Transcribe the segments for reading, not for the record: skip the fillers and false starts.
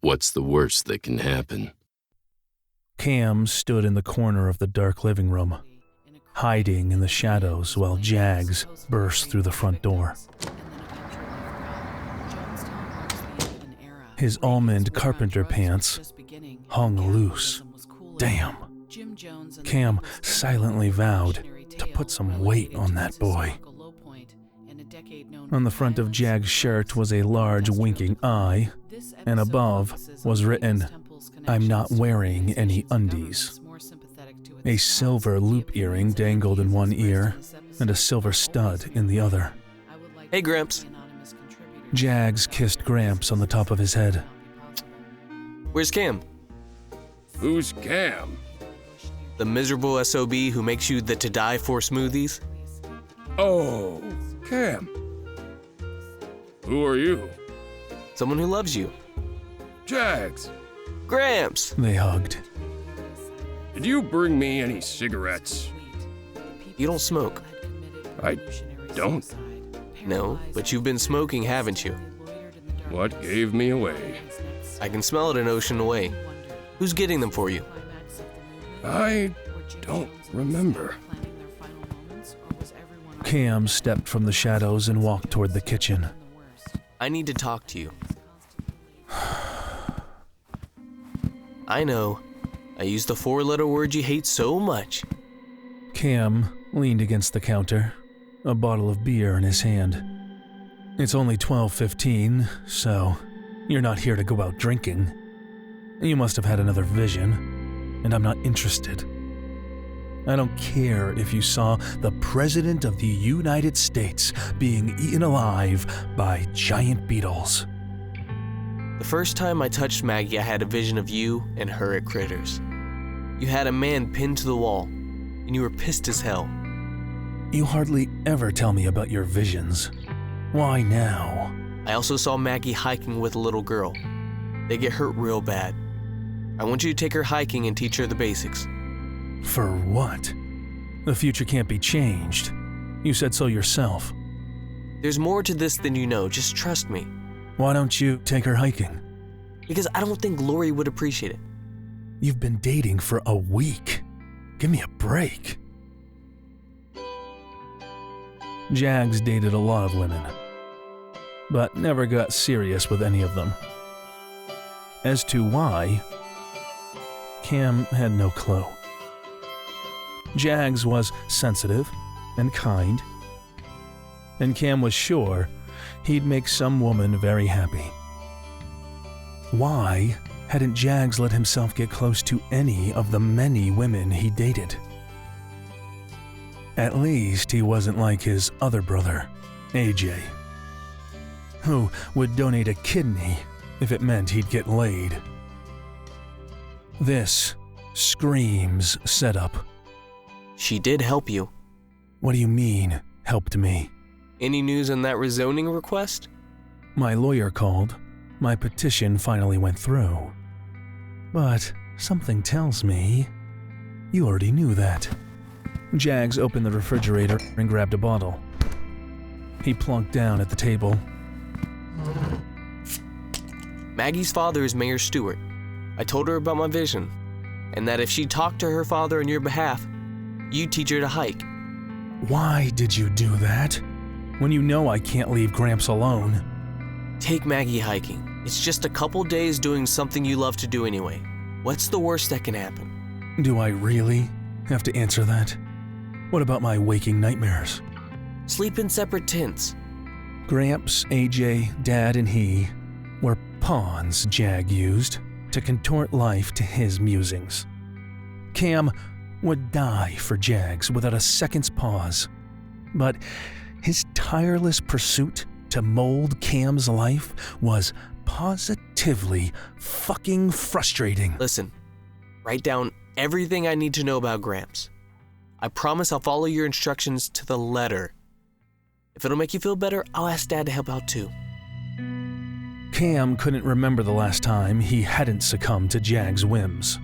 What's the worst that can happen? Cam stood in the corner of the dark living room, hiding in the shadows while Jags burst through the front door. His almond carpenter pants hung loose. Damn. Cam silently vowed to put some weight on that boy. On the front of Jag's shirt was a large winking eye, and above was written, "I'm not wearing any undies." A silver loop earring dangled in one ear, and a silver stud in the other. Hey, Gramps. Jags kissed Gramps on the top of his head. Where's Cam? Who's Cam? The miserable SOB who makes you the to-die-for smoothies? Oh, Cam. Who are you? Someone who loves you. Jags. Gramps! They hugged. Did you bring me any cigarettes? You don't smoke. I don't. No, but you've been smoking, haven't you? What gave me away? I can smell it an ocean away. Who's getting them for you? I don't remember. Cam stepped from the shadows and walked toward the kitchen. I need to talk to you. I know. I used the four-letter word you hate so much. Cam leaned against the counter, a bottle of beer in his hand. It's only 12:15, so you're not here to go out drinking. You must have had another vision, and I'm not interested. I don't care if you saw the President of the United States being eaten alive by giant beetles. The first time I touched Maggie, I had a vision of you and her at Critters. You had a man pinned to the wall, and you were pissed as hell. You hardly ever tell me about your visions. Why now? I also saw Maggie hiking with a little girl. They get hurt real bad. I want you to take her hiking and teach her the basics. For what? The future can't be changed. You said so yourself. There's more to this than you know, just trust me. Why don't you take her hiking? Because I don't think Lori would appreciate it. You've been dating for a week. Give me a break. Jags dated a lot of women, but never got serious with any of them. As to why, Cam had no clue. Jags was sensitive and kind, and Cam was sure he'd make some woman very happy. Why hadn't Jags let himself get close to any of the many women he dated? At least he wasn't like his other brother, AJ, who would donate a kidney if it meant he'd get laid. This screams setup. She did help you. What do you mean, helped me? Any news on that rezoning request? My lawyer called. My petition finally went through. But something tells me you already knew that. Jags opened the refrigerator and grabbed a bottle. He plunked down at the table. Maggie's father is Mayor Stewart. I told her about my vision, and that if she talked to her father on your behalf, you'd teach her to hike. Why did you do that? When you know I can't leave Gramps alone. Take Maggie hiking. It's just a couple days doing something you love to do anyway. What's the worst that can happen? Do I really have to answer that? What about my waking nightmares? Sleep in separate tents. Gramps, AJ, Dad, and he were pawns Jag used to contort life to his musings. Cam would die for Jags without a second's pause. But his tireless pursuit to mold Cam's life was positively fucking frustrating. Listen, write down everything I need to know about Gramps. I promise I'll follow your instructions to the letter. If it'll make you feel better, I'll ask Dad to help out too. Cam couldn't remember the last time he hadn't succumbed to Jag's whims.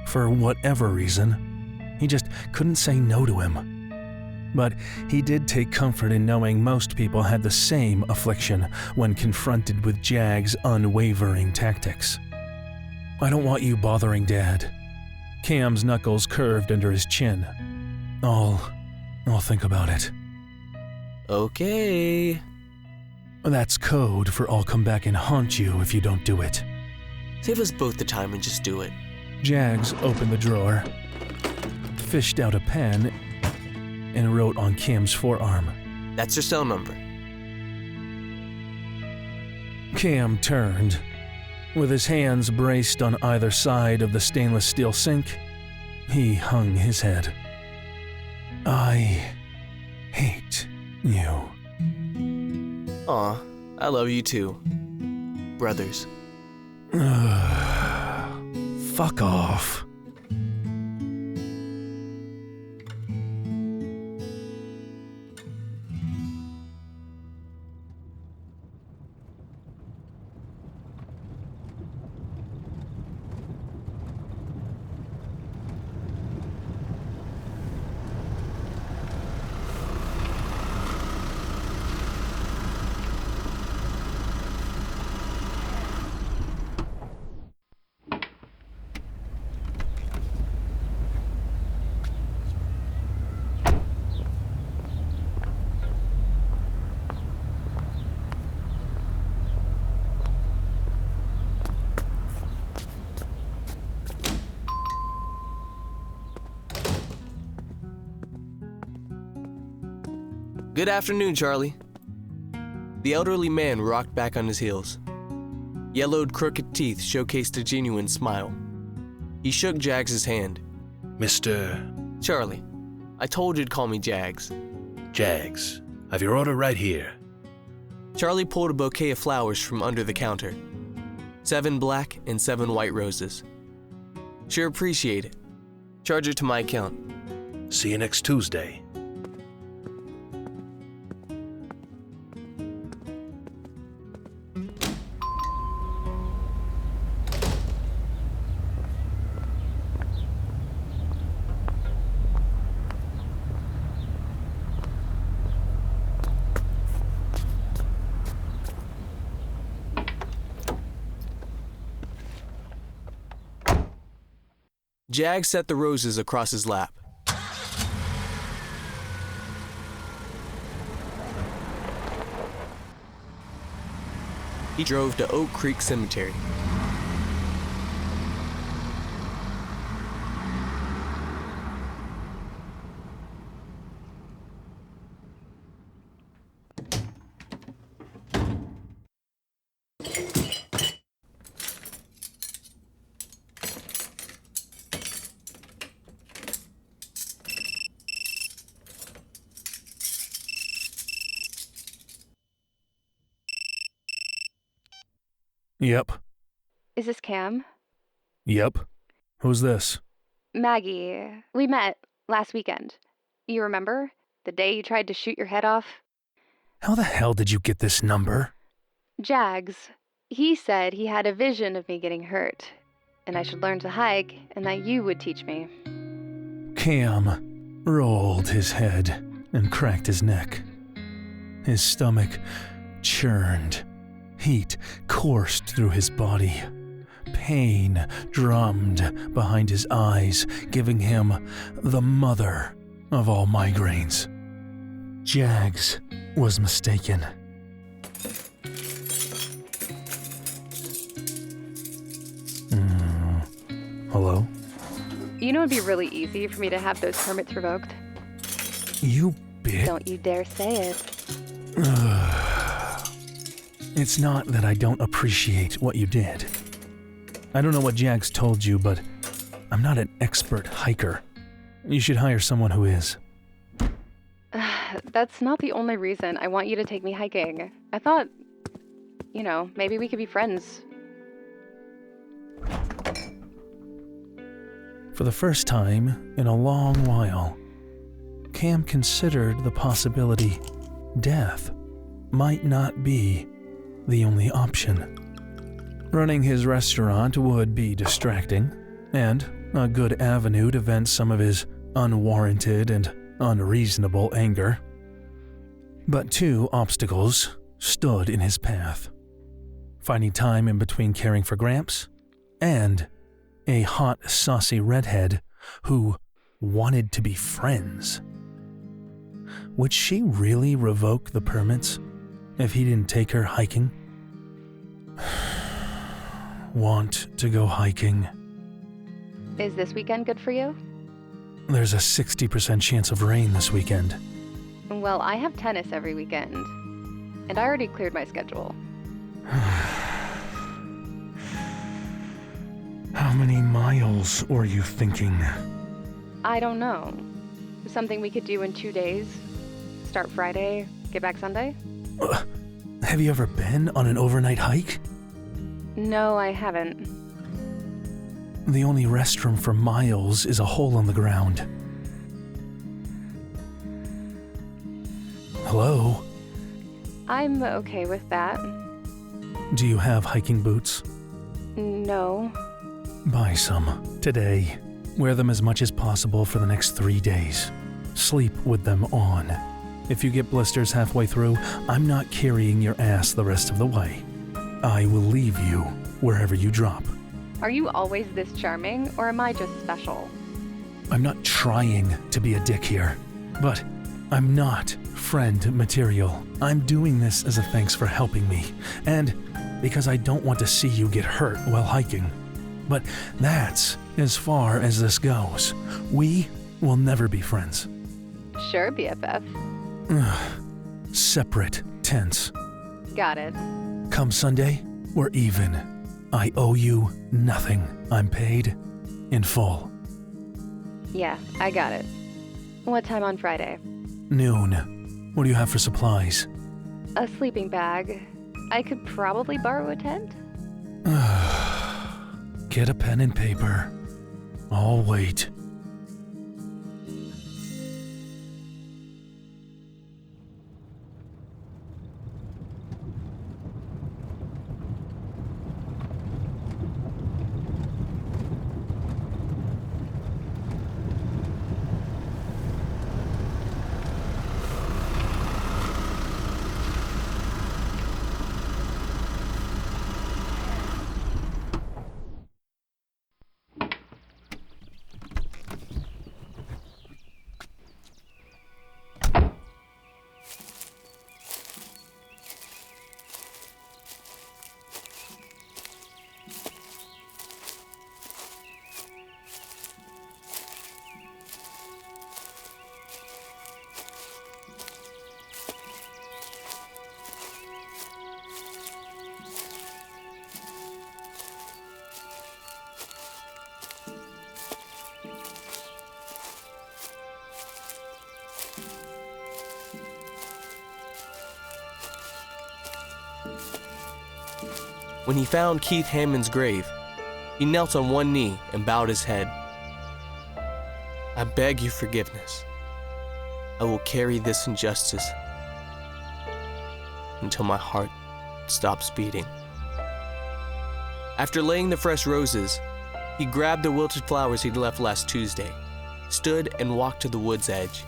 For whatever reason, he just couldn't say no to him. But he did take comfort in knowing most people had the same affliction when confronted with Jag's unwavering tactics. I don't want you bothering Dad. Cam's knuckles curved under his chin. I'll think about it. Okay. That's code for I'll come back and haunt you if you don't do it. Save us both the time and just do it. Jags opened the drawer, fished out a pen, and wrote on Cam's forearm. That's your cell number. Cam turned. With his hands braced on either side of the stainless steel sink, he hung his head. I hate you. Aw, I love you too. Brothers. Fuck off. Good afternoon, Charlie. The elderly man rocked back on his heels. Yellowed, crooked teeth showcased a genuine smile. He shook Jags' hand. Mr. Charlie, I told you to call me Jags. Jags, I've your order right here. Charlie pulled a bouquet of flowers from under the counter. 7 black and 7 white roses. Sure appreciate it. Charge it to my account. See you next Tuesday. Jag set the roses across his lap. He drove to Oak Creek Cemetery. Yep. Is this Cam? Yep. Who's this? Maggie. We met last weekend. You remember? The day you tried to shoot your head off? How the hell did you get this number? Jags. He said he had a vision of me getting hurt, and I should learn to hike, and that you would teach me. Cam rolled his head and cracked his neck. His stomach churned. Heat coursed through his body. Pain drummed behind his eyes, giving him the mother of all migraines. Jags was mistaken. Hello? You know it'd be really easy for me to have those permits revoked. You bitch. Don't you dare say it. It's not that I don't appreciate what you did. I don't know what Jags told you, but I'm not an expert hiker. You should hire someone who is. That's not the only reason I want you to take me hiking. I thought, maybe we could be friends. For the first time in a long while, Cam considered the possibility death might not be the only option. Running his restaurant would be distracting, and a good avenue to vent some of his unwarranted and unreasonable anger. But 2 obstacles stood in his path: finding time in between caring for Gramps and a hot, saucy redhead who wanted to be friends. Would she really revoke the permits if he didn't take her hiking? Want to go hiking? Is this weekend good for you? There's a 60% chance of rain this weekend. Well, I have tennis every weekend, and I already cleared my schedule. How many miles were you thinking? I don't know. Something we could do in 2 days? Start Friday, get back Sunday? Have you ever been on an overnight hike? No, I haven't. The only restroom for miles is a hole in the ground. Hello? I'm okay with that. Do you have hiking boots? No. Buy some today. Wear them as much as possible for the next 3 days. Sleep with them on. If you get blisters halfway through, I'm not carrying your ass the rest of the way. I will leave you wherever you drop. Are you always this charming, or am I just special? I'm not trying to be a dick here, but I'm not friend material. I'm doing this as a thanks for helping me, and because I don't want to see you get hurt while hiking. But that's as far as this goes. We will never be friends. Sure, BFF. Separate tense. Got it. Come Sunday, we're even. I owe you nothing. I'm paid in full. Yeah, I got it. What time on Friday? Noon. What do you have for supplies? A sleeping bag. I could probably borrow a tent? Get a pen and paper. I'll wait. When he found Keith Hammond's grave, he knelt on one knee and bowed his head. I beg your forgiveness. I will carry this injustice until my heart stops beating. After laying the fresh roses, he grabbed the wilted flowers he'd left last Tuesday, stood and walked to the wood's edge.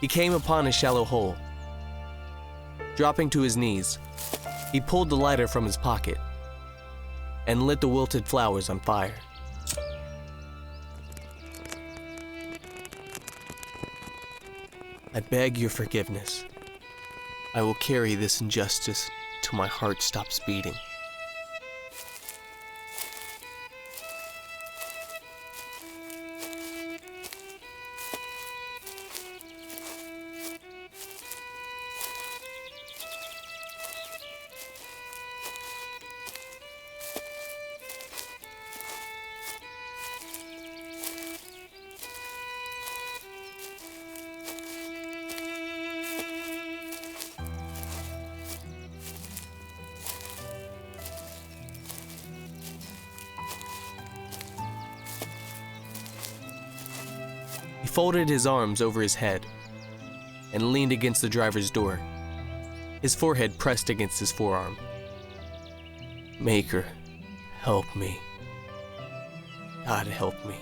He came upon a shallow hole. Dropping to his knees, he pulled the lighter from his pocket and lit the wilted flowers on fire. I beg your forgiveness. I will carry this injustice till my heart stops beating. He folded his arms over his head and leaned against the driver's door, his forehead pressed against his forearm. Maker, help me. God help me.